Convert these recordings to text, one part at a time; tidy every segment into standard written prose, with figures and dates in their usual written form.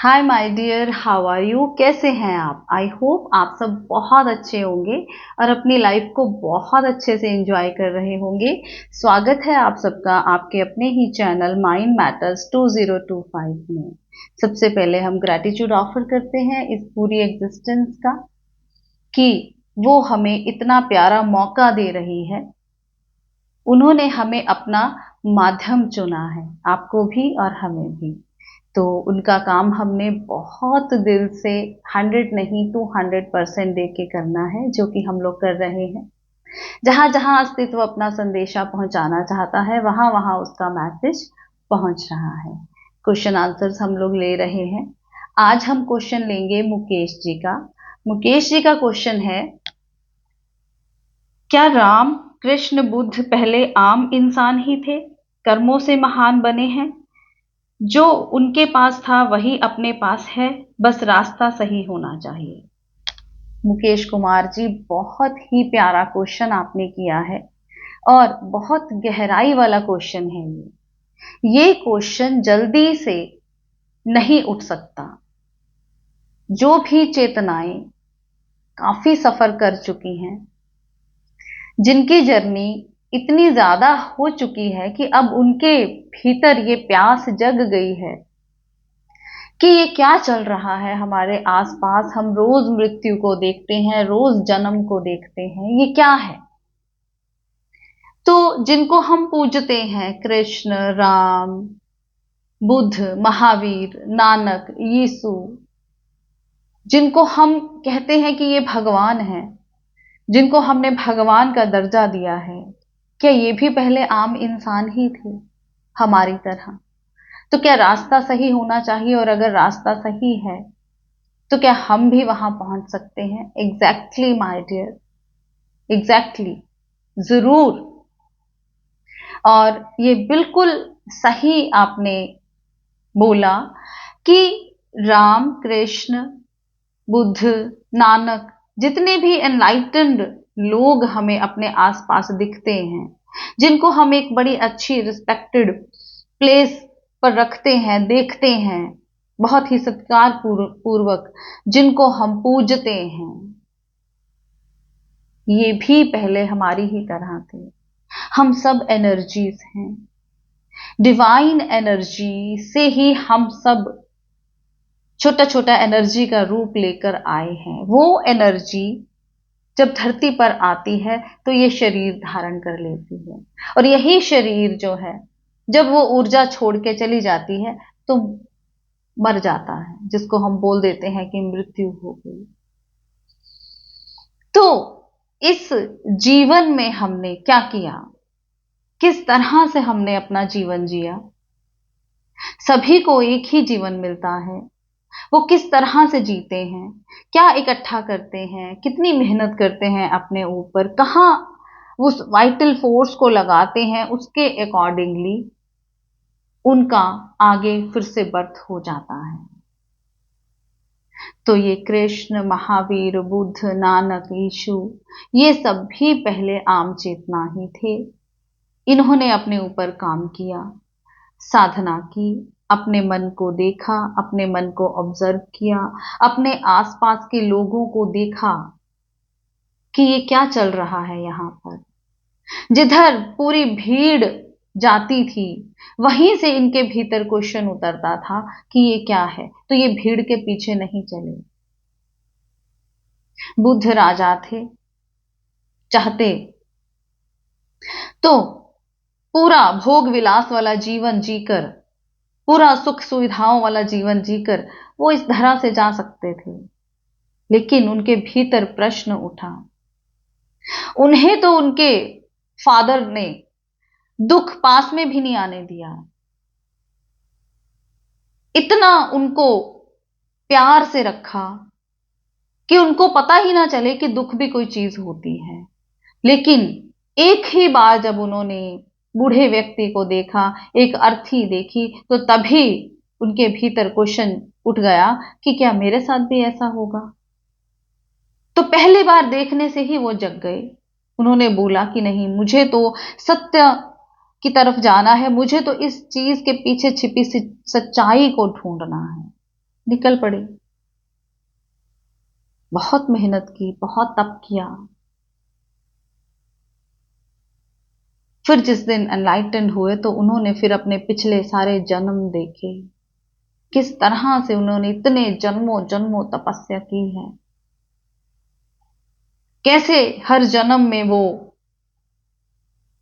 Hi my dear, how are you? कैसे हैं आप? आई होप आप सब बहुत अच्छे होंगे और अपनी लाइफ को बहुत अच्छे से एंजॉय कर रहे होंगे। स्वागत है आप सबका आपके अपने ही चैनल माइंड मैटर्स 2025 में। सबसे पहले हम ग्रैटिट्यूड ऑफर करते हैं इस पूरी एग्जिस्टेंस का कि वो हमें इतना प्यारा मौका दे रही है। उन्होंने हमें अपना माध्यम चुना है, आपको भी और हमें भी। तो उनका काम हमने बहुत दिल से 100 नहीं 200% दे के करना है, जो कि हम लोग कर रहे हैं। जहां जहां अस्तित्व अपना संदेशा पहुंचाना चाहता है, वहां वहां उसका मैसेज पहुंच रहा है। क्वेश्चन आंसर्स हम लोग ले रहे हैं। आज हम क्वेश्चन लेंगे मुकेश जी का। मुकेश जी का क्वेश्चन है, क्या राम कृष्ण बुद्ध पहले आम इंसान ही थे, कर्मों से महान बने हैं? जो उनके पास था वही अपने पास है, बस रास्ता सही होना चाहिए। मुकेश कुमार जी, बहुत ही प्यारा क्वेश्चन आपने किया है और बहुत गहराई वाला क्वेश्चन है ये क्वेश्चन जल्दी से नहीं उठ सकता। जो भी चेतनाएं काफी सफर कर चुकी हैं, जिनकी जर्नी इतनी ज्यादा हो चुकी है कि अब उनके भीतर ये प्यास जग गई है कि ये क्या चल रहा है हमारे आसपास। हम रोज मृत्यु को देखते हैं, रोज जन्म को देखते हैं, ये क्या है? तो जिनको हम पूजते हैं, कृष्ण, राम, बुद्ध, महावीर, नानक, यीशु, जिनको हम कहते हैं कि ये भगवान है, जिनको हमने भगवान का दर्जा दिया है, क्या ये भी पहले आम इंसान ही थे हमारी तरह? तो क्या रास्ता सही होना चाहिए, और अगर रास्ता सही है तो क्या हम भी वहां पहुंच सकते हैं? एग्जैक्टली माय डियर, एग्जैक्टली, जरूर। और ये बिल्कुल सही आपने बोला कि राम, कृष्ण, बुद्ध, नानक, जितने भी एनलाइटेंड लोग हमें अपने आसपास दिखते हैं, जिनको हम एक बड़ी अच्छी रिस्पेक्टेड प्लेस पर रखते हैं, देखते हैं, बहुत ही सत्कार पूर्वक जिनको हम पूजते हैं, ये भी पहले हमारी ही तरह थे। हम सब एनर्जीज हैं, डिवाइन एनर्जी से ही हम सब छोटा छोटा एनर्जी का रूप लेकर आए हैं। वो एनर्जी जब धरती पर आती है तो ये शरीर धारण कर लेती है, और यही शरीर जो है, जब वो ऊर्जा छोड़ के चली जाती है तो मर जाता है, जिसको हम बोल देते हैं कि मृत्यु हो गई। तो इस जीवन में हमने क्या किया, किस तरह से हमने अपना जीवन जिया? सभी को एक ही जीवन मिलता है, वो किस तरह से जीते हैं, क्या इकट्ठा करते हैं, कितनी मेहनत करते हैं अपने ऊपर, कहाँ उस वाइटल फोर्स को लगाते हैं, उसके अकॉर्डिंगली उनका आगे फिर से बर्थ हो जाता है। तो ये कृष्ण, महावीर, बुद्ध, नानक, यीशु, ये सब भी पहले आम चेतना ही थे। इन्होंने अपने ऊपर काम किया, साधना की, अपने मन को देखा, अपने मन को ऑब्जर्व किया, अपने आसपास के लोगों को देखा कि ये क्या चल रहा है यहाँ पर। जिधर पूरी भीड़ जाती थी, वहीं से इनके भीतर क्वेश्चन उतरता था कि ये क्या है, तो ये भीड़ के पीछे नहीं चले। बुद्ध राजा थे, चाहते तो पूरा भोग विलास वाला जीवन जीकर, पूरा सुख सुविधाओं वाला जीवन जीकर वो इस धरा से जा सकते थे, लेकिन उनके भीतर प्रश्न उठा। उन्हें तो उनके फादर ने दुख पास में भी नहीं आने दिया, इतना उनको प्यार से रखा कि उनको पता ही ना चले कि दुख भी कोई चीज होती है। लेकिन एक ही बार जब उन्होंने बूढ़े व्यक्ति को देखा, एक अर्थी देखी, तो तभी उनके भीतर क्वेश्चन उठ गया कि क्या मेरे साथ भी ऐसा होगा? तो पहली बार देखने से ही वो जग गए। उन्होंने बोला कि नहीं, मुझे तो सत्य की तरफ जाना है, मुझे तो इस चीज के पीछे छिपी सच्चाई को ढूंढना है। निकल पड़े। बहुत मेहनत की, बहुत तप किया। फिर जिस दिन एनलाइटन हुए तो उन्होंने फिर अपने पिछले सारे जन्म देखे, किस तरह से उन्होंने इतने जन्मों जन्मों तपस्या की है, कैसे हर जन्म में वो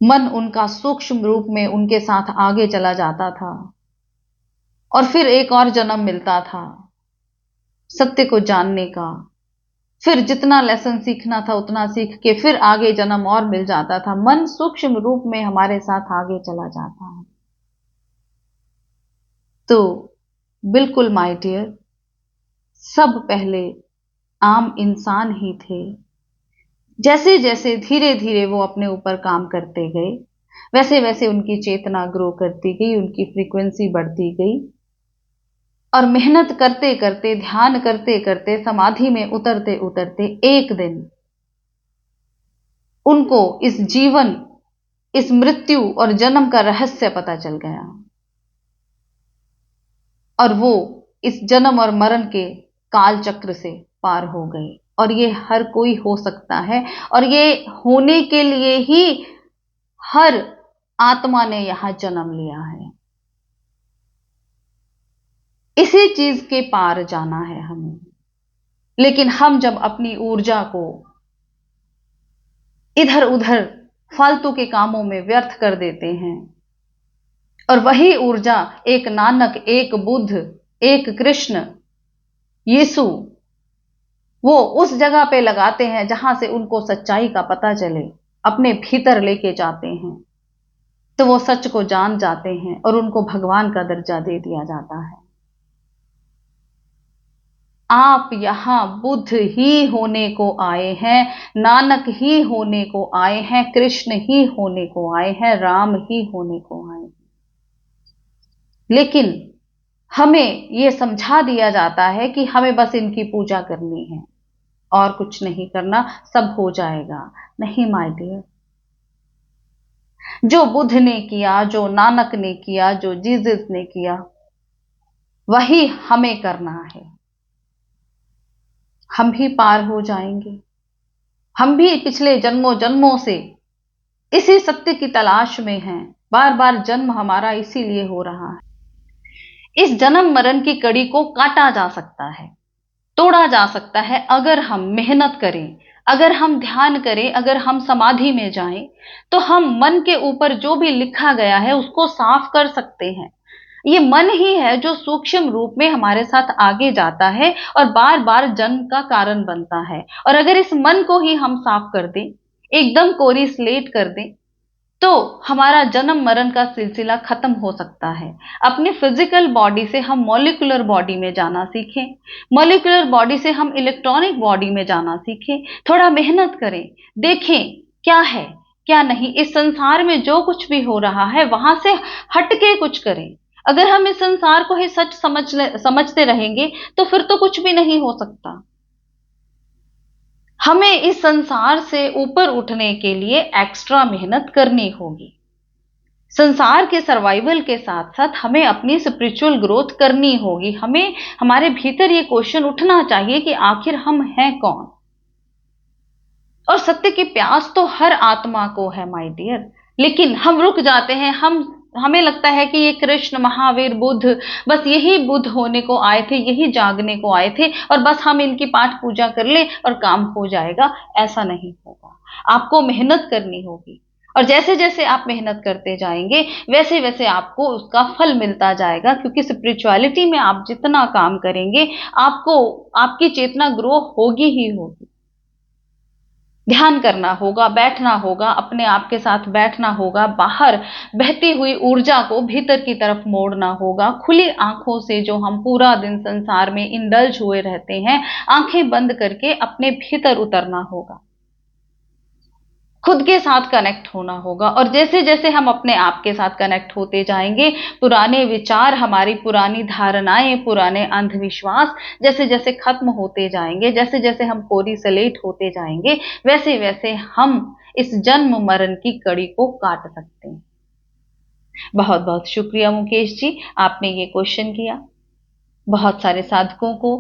मन उनका सूक्ष्म रूप में उनके साथ आगे चला जाता था और फिर एक और जन्म मिलता था सत्य को जानने का। फिर जितना लेसन सीखना था उतना सीख के फिर आगे जन्म और मिल जाता था। मन सूक्ष्म रूप में हमारे साथ आगे चला जाता है। तो बिल्कुल माय डियर, सब पहले आम इंसान ही थे। जैसे जैसे धीरे धीरे वो अपने ऊपर काम करते गए, वैसे वैसे उनकी चेतना ग्रो करती गई, उनकी फ्रीक्वेंसी बढ़ती गई और मेहनत करते करते, ध्यान करते करते, समाधि में उतरते उतरते एक दिन उनको इस जीवन, इस मृत्यु और जन्म का रहस्य पता चल गया और वो इस जन्म और मरण के काल चक्र से पार हो गए। और ये हर कोई हो सकता है और ये होने के लिए ही हर आत्मा ने यहां जन्म लिया है। इसी चीज के पार जाना है हमें। लेकिन हम जब अपनी ऊर्जा को इधर उधर फालतू के कामों में व्यर्थ कर देते हैं और वही ऊर्जा एक नानक, एक बुद्ध, एक कृष्ण, यीशु, वो उस जगह पे लगाते हैं जहां से उनको सच्चाई का पता चले, अपने भीतर लेके जाते हैं, तो वो सच को जान जाते हैं और उनको भगवान का दर्जा दे दिया जाता है। आप यहां बुद्ध ही होने को आए हैं, नानक ही होने को आए हैं, कृष्ण ही होने को आए हैं, राम ही होने को आए हैं। लेकिन हमें यह समझा दिया जाता है कि हमें बस इनकी पूजा करनी है और कुछ नहीं करना, सब हो जाएगा। नहीं माय डियर, जो बुद्ध ने किया, जो नानक ने किया, जो जीसस ने किया, वही हमें करना है। हम भी पार हो जाएंगे। हम भी पिछले जन्मों जन्मों से इसी सत्य की तलाश में हैं। बार बार जन्म हमारा इसीलिए हो रहा है। इस जन्म मरण की कड़ी को काटा जा सकता है, तोड़ा जा सकता है अगर हम मेहनत करें, अगर हम ध्यान करें, अगर हम समाधि में जाएं, तो हम मन के ऊपर जो भी लिखा गया है उसको साफ कर सकते हैं। ये मन ही है जो सूक्ष्म रूप में हमारे साथ आगे जाता है और बार बार जन्म का कारण बनता है। और अगर इस मन को ही हम साफ कर दें, एकदम कोरी स्लेट कर दें, तो हमारा जन्म मरण का सिलसिला खत्म हो सकता है। अपने फिजिकल बॉडी से हम मॉलिक्यूलर बॉडी में जाना सीखें, मॉलिक्यूलर बॉडी से हम इलेक्ट्रॉनिक बॉडी में जाना सीखें। थोड़ा मेहनत करें, देखें क्या है क्या नहीं। इस संसार में जो कुछ भी हो रहा है वहां से हटके कुछ करें। अगर हम इस संसार को ही सच समझते रहेंगे तो फिर तो कुछ भी नहीं हो सकता। हमें इस संसार से ऊपर उठने के लिए एक्स्ट्रा मेहनत करनी होगी। संसार के सर्वाइवल के साथ साथ हमें अपनी स्पिरिचुअल ग्रोथ करनी होगी। हमें हमारे भीतर ये क्वेश्चन उठना चाहिए कि आखिर हम हैं कौन। और सत्य की प्यास तो हर आत्मा को है माय डियर, लेकिन हम रुक जाते हैं। हमें लगता है कि ये कृष्ण, महावीर, बुद्ध, बस यही बुद्ध होने को आए थे, यही जागने को आए थे और बस हम इनकी पाठ पूजा कर ले और काम हो जाएगा। ऐसा नहीं होगा। आपको मेहनत करनी होगी और जैसे जैसे आप मेहनत करते जाएंगे वैसे वैसे आपको उसका फल मिलता जाएगा। क्योंकि स्पिरिचुअलिटी में आप जितना काम करेंगे आपको आपकी चेतना ग्रो होगी ही होगी। ध्यान करना होगा, बैठना होगा, अपने आप के साथ बैठना होगा, बाहर बहती हुई ऊर्जा को भीतर की तरफ मोड़ना होगा। खुली आंखों से जो हम पूरा दिन संसार में इंडल्ज हुए रहते हैं, आंखें बंद करके अपने भीतर उतरना होगा, खुद के साथ कनेक्ट होना होगा। और जैसे जैसे हम अपने आप के साथ कनेक्ट होते जाएंगे, पुराने विचार, हमारी पुरानी धारणाएं, पुराने अंधविश्वास जैसे जैसे खत्म होते जाएंगे, जैसे जैसे हम कोरी सलेट होते जाएंगे, वैसे वैसे हम इस जन्म मरण की कड़ी को काट सकते हैं। बहुत बहुत शुक्रिया मुकेश जी, आपने ये क्वेश्चन किया। बहुत सारे साधकों को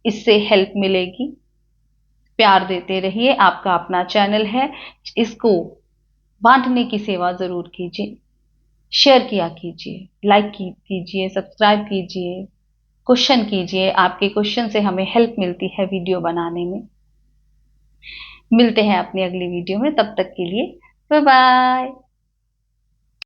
इससे हेल्प मिलेगी। प्यार देते रहिए, आपका अपना चैनल है, इसको बांटने की सेवा जरूर कीजिए, शेयर किया कीजिए, लाइक कीजिए, सब्सक्राइब कीजिए, क्वेश्चन कीजिए। आपके क्वेश्चन से हमें हेल्प मिलती है वीडियो बनाने में। मिलते हैं अपनी अगली वीडियो में, तब तक के लिए बाय बाय।